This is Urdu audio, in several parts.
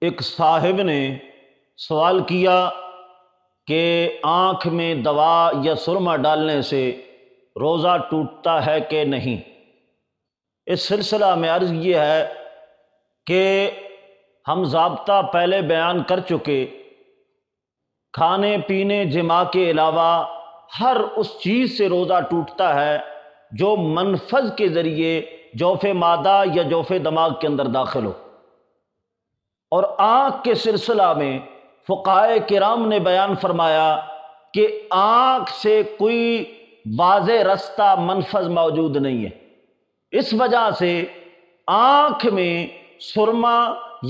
ایک صاحب نے سوال کیا کہ آنکھ میں دوا یا سرما ڈالنے سے روزہ ٹوٹتا ہے کہ نہیں۔ اس سلسلہ میں عرض یہ ہے کہ ہم ضابطہ پہلے بیان کر چکے، کھانے پینے جماع کے علاوہ ہر اس چیز سے روزہ ٹوٹتا ہے جو منفذ کے ذریعے جوف معدہ یا جوف دماغ کے اندر داخل ہو۔ اور آنکھ کے سلسلہ میں فقہائے کرام نے بیان فرمایا کہ آنکھ سے کوئی واضح رستہ منفذ موجود نہیں ہے، اس وجہ سے آنکھ میں سرما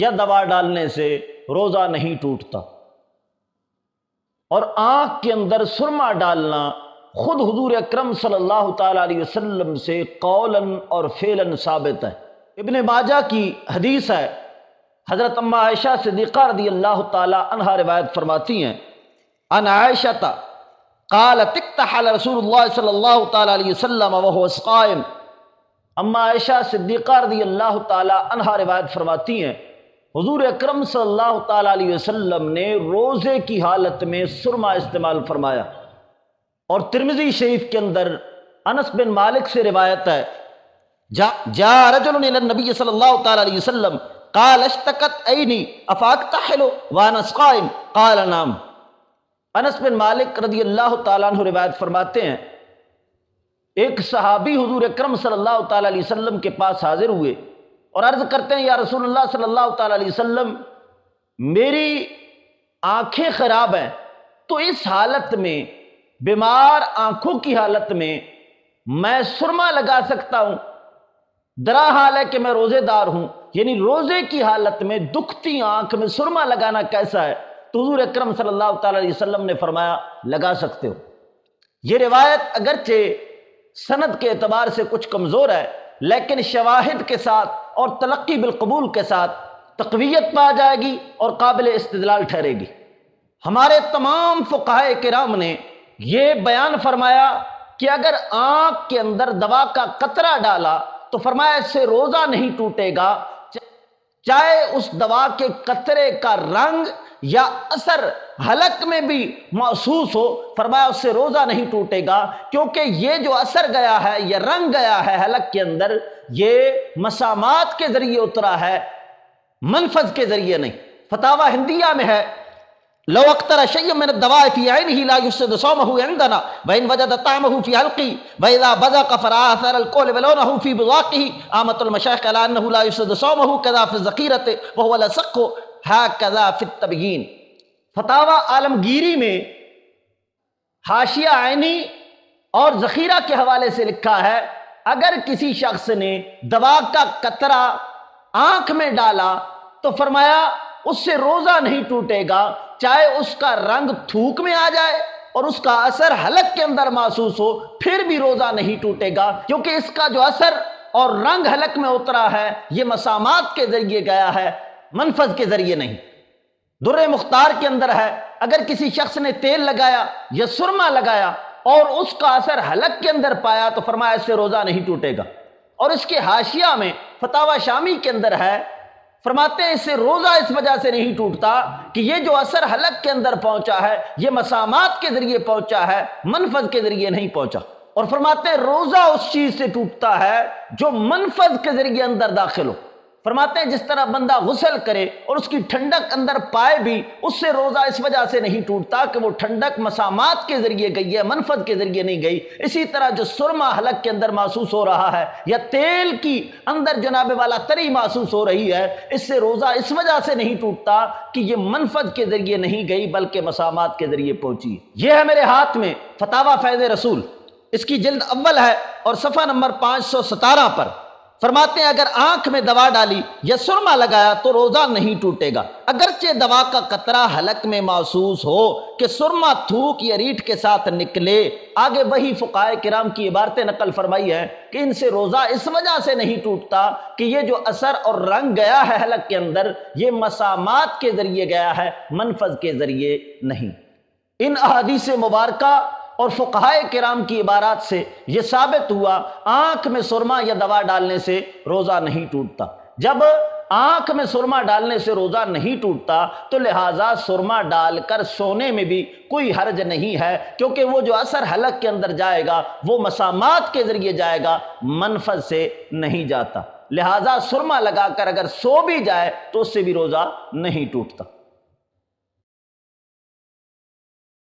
یا دوا ڈالنے سے روزہ نہیں ٹوٹتا۔ اور آنکھ کے اندر سرما ڈالنا خود حضور اکرم صلی اللہ تعالیٰ علیہ وسلم سے قولاً اور فعلاً ثابت ہے۔ ابن ماجہ کی حدیث ہے، حضرت ام عائشہ صدیقہ رضی اللہ تعالی عنہا روایت فرماتی ہیں، ان عائشہ قالت اکتحل رسول اللہ صلی اللہ تعالی علیہ وسلم وهو قائم۔ ام عائشہ صدیقہ رضی اللہ تعالی عنہا روایت فرماتی ہیں، حضور اکرم صلی اللہ تعالی علیہ وسلم نے روزے کی حالت میں سرما استعمال فرمایا۔ اور ترمذی شریف کے اندر انس بن مالک سے روایت ہے، جاء رجل الى النبی صلی اللہ تعالی علیہ وسلم قال اشتکت عینی افاکتحل وانا قائم قال نعم۔ انس بن مالک رضی اللہ تعالیٰ عنہ روایت فرماتے ہیں، ایک صحابی حضور اکرم صلی اللہ تعالیٰ علیہ وسلم کے پاس حاضر ہوئے اور عرض کرتے ہیں، یا رسول اللہ صلی اللہ تعالیٰ علیہ وسلم، میری آنکھیں خراب ہیں، تو اس حالت میں، بیمار آنکھوں کی حالت میں سرما لگا سکتا ہوں؟ درا حال ہے کہ میں روزے دار ہوں، یعنی روزے کی حالت میں دکھتی آنکھ میں سرما لگانا کیسا ہے؟ تو حضور اکرم صلی اللہ تعالیٰ علیہ وسلم نے فرمایا لگا سکتے ہو۔ یہ روایت اگرچہ سند کے اعتبار سے کچھ کمزور ہے، لیکن شواہد کے ساتھ اور تلقی بالقبول کے ساتھ تقویت پا جائے گی اور قابل استدلال ٹھہرے گی۔ ہمارے تمام فقہائے کرام نے یہ بیان فرمایا کہ اگر آنکھ کے اندر دوا کا قطرہ ڈالا تو فرمایا اس سے روزہ نہیں ٹوٹے گا، چاہے اس دوا کے قطرے کا رنگ یا اثر حلق میں بھی محسوس ہو، فرمایا اس سے روزہ نہیں ٹوٹے گا، کیونکہ یہ جو اثر گیا ہے، یہ رنگ گیا ہے حلق کے اندر، یہ مسامات کے ذریعے اترا ہے، منفذ کے ذریعے نہیں۔ فتاوی ہندیہ میں ہے، لو اقتر شيء من الدواء في عينه لا يفسد صومه عندنا وان وجد طعمه في حلقه واذا بزق فرأى اثر الكحل ولونه في بواقه آمة المشايخ على انه لا يفسد صومه كذا في الذخيرة وهو لصق هكذا في التبيين۔ فتاوی عالمگیری میں حاشیہ عینی اور ذخیرہ کے حوالے سے لکھا ہے، اگر کسی شخص نے دوا کا قطرہ آنکھ میں ڈالا تو فرمایا اس سے روزہ نہیں ٹوٹے گا، چاہے اس کا رنگ تھوک میں آ جائے اور اس کا اثر حلق کے اندر محسوس ہو، پھر بھی روزہ نہیں ٹوٹے گا، کیونکہ اس کا جو اثر اور رنگ حلق میں اترا ہے یہ مسامات کے ذریعے گیا ہے، منفذ کے ذریعے نہیں۔ در مختار کے اندر ہے، اگر کسی شخص نے تیل لگایا یا سرما لگایا اور اس کا اثر حلق کے اندر پایا تو فرمایا اس سے روزہ نہیں ٹوٹے گا۔ اور اس کے حاشیہ میں فتاوی شامی کے اندر ہے، فرماتے ہیں اس سے روزہ اس وجہ سے نہیں ٹوٹتا کہ یہ جو اثر حلق کے اندر پہنچا ہے یہ مسامات کے ذریعے پہنچا ہے، منفذ کے ذریعے نہیں پہنچا۔ اور فرماتے ہیں روزہ اس چیز سے ٹوٹتا ہے جو منفذ کے ذریعے اندر داخل ہو۔ فرماتے ہیں جس طرح بندہ غسل کرے اور اس کی ٹھنڈک اندر پائے بھی، اس سے روزہ اس وجہ سے نہیں ٹوٹتا کہ وہ ٹھنڈک مسامات کے ذریعے گئی ہے، منفذ کے ذریعے نہیں گئی۔ اسی طرح جو سرما حلق کے اندر محسوس ہو رہا ہے یا تیل کی اندر جناب والا تری محسوس ہو رہی ہے، اس سے روزہ اس وجہ سے نہیں ٹوٹتا کہ یہ منفذ کے ذریعے نہیں گئی بلکہ مسامات کے ذریعے پہنچی۔ یہ ہے میرے ہاتھ میں فتاوی فیض رسول، اس کی جلد اول ہے اور صفحہ نمبر 517 پر فرماتے ہیں اگر آنکھ میں دوا ڈالی یا سرما لگایا تو روزہ نہیں ٹوٹے گا، اگرچہ دوا کا قطرہ حلق میں محسوس ہو کہ سرما تھوک یا ریٹ کے ساتھ نکلے۔ آگے وہی فقہائے کرام کی عبارتیں نقل فرمائی ہے کہ ان سے روزہ اس وجہ سے نہیں ٹوٹتا کہ یہ جو اثر اور رنگ گیا ہے حلق کے اندر یہ مسامات کے ذریعے گیا ہے، منفذ کے ذریعے نہیں۔ ان احادیث مبارکہ اور فقہائے کرام کی عبارات سے یہ ثابت ہوا آنکھ میں سرما یا دوا ڈالنے سے روزہ نہیں ٹوٹتا۔ جب آنکھ میں سرما ڈالنے سے روزہ نہیں ٹوٹتا تو لہٰذا سرما ڈال کر سونے میں بھی کوئی حرج نہیں ہے، کیونکہ وہ جو اثر حلق کے اندر جائے گا وہ مسامات کے ذریعے جائے گا، منفذ سے نہیں جاتا۔ لہٰذا سرما لگا کر اگر سو بھی جائے تو اس سے بھی روزہ نہیں ٹوٹتا۔